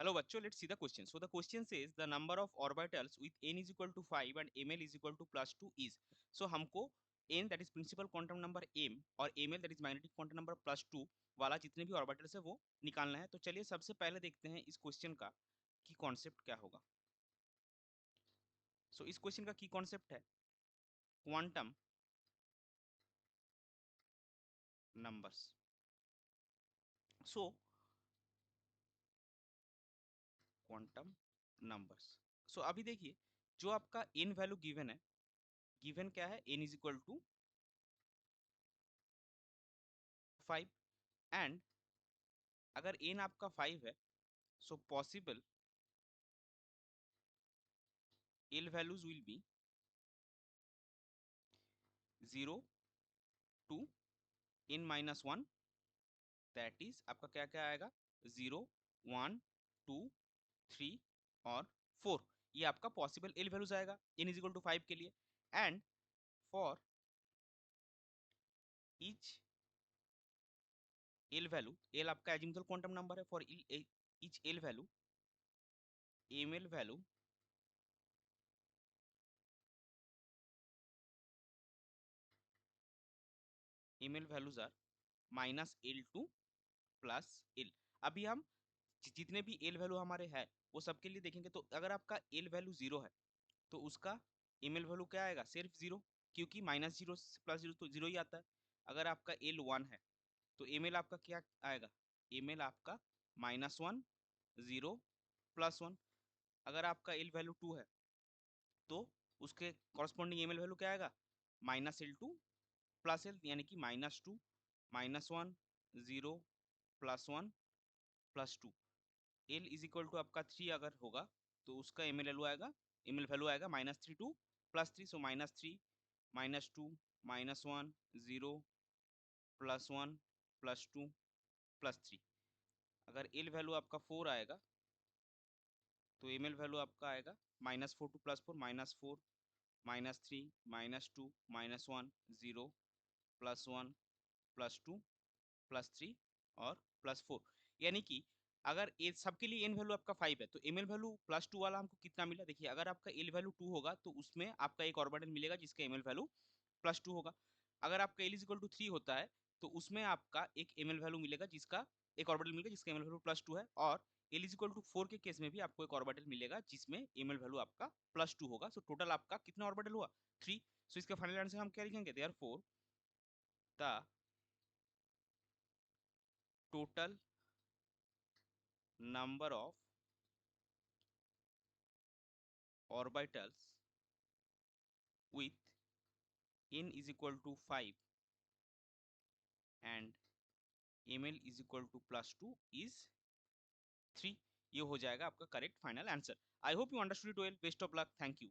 Hello bachcho, let's see the question. So the question says the number of orbitals with n is equal to 5 and ml is equal to plus 2 is. So हमको n that is principal quantum number m और ml that is magnetic quantum number plus 2 वाला जितने भी orbitals है वो निकालना है। तो चलिए सबसे पहले देखते हैं इस क्वेश्चन का की कॉन्सेप्ट क्या होगा। सो इस क्वेश्चन का की कॉन्सेप्ट है quantum numbers. So quantum numbers, so अभी देखिए जो आपका n वैल्यू गिवन है, गिवन क्या है, n is equal to 5 and अगर n आपका 5 है so possible L values will be 0 to n minus 1, that is आपका क्या क्या आएगा 0 1 2 3 और 4। ये आपका पॉसिबल L वैल्यूज आएगा n इज इक्वल टू 5 के लिए। And for each L value, L आपका एजिमुथल क्वांटम नंबर है, for each L value ml value ml values are minus L2 plus L। अभी हम जितने भी L वैल्यू हमारे हैं वो सबके लिए देखेंगे। तो अगर आपका L वैल्यू 0 है तो उसका ml वैल्यू क्या आएगा, सिर्फ 0, क्योंकि माइनस 0 प्लस 0 तो 0 ही आता है। अगर आपका L 1 है तो ml आपका क्या आएगा, ml आपका माइनस 1 0 प्लस 1। अगर आपका L वैल्यू 2 है तो उसके कॉरस्पॉन्डिंग ml वैल्यू क्या आएगा, माइनस L2 प्लस L, यानी कि minus 2 minus 1 0 plus 1 plus 2। L is equal to आपका 3 अगर होगा तो उसका ml वैल्यू आएगा, ml वैल्यू आएगा minus 3 2 plus 3, so minus 3 minus 2 minus 1 0 plus 1 plus 2 plus 3। अगर L वैल्यू आपका 4 आएगा तो ml वैल्यू आपका आएगा minus 4 two plus 4, minus 4 minus 3 minus 2 minus 1 0 plus 1 plus 2 plus 3 और प्लस 4। यानी कि अगर ए सबके लिए एन वैल्यू आपका 5 है तो एम एल वैल्यू प्लस 2 वाला हमको कितना मिला, देखिए अगर आपका एल वैल्यू 2 होगा तो उसमें आपका एक ऑर्बिटल मिलेगा जिसका एम एल वैल्यू प्लस 2 होगा। अगर आपका एल इज इक्वल टू 3 होता है तो उसमें आपका एक एम एल वैल्यू मिलेगा जिसका एक ऑर्बिटल मिलेगा जिसका एम एल वैल्यू प्लस 2 है। और एल इज इक्वल टू 4 के केस में भी आपको एक ऑर्बिटल मिलेगा जिसमें एम एल वैल्यू आपका प्लस 2 होगा। सो टोटल आपका कितना ऑर्बिटल हुआ, 3। सो इसका फाइनल आंसर हम क्या लिखेंगे, therefore the total number of orbitals with n is equal to 5 and ml is equal to plus 2 is 3। ये हो जाएगा आपका correct final answer. I hope you understood it well. Best of luck, thank you.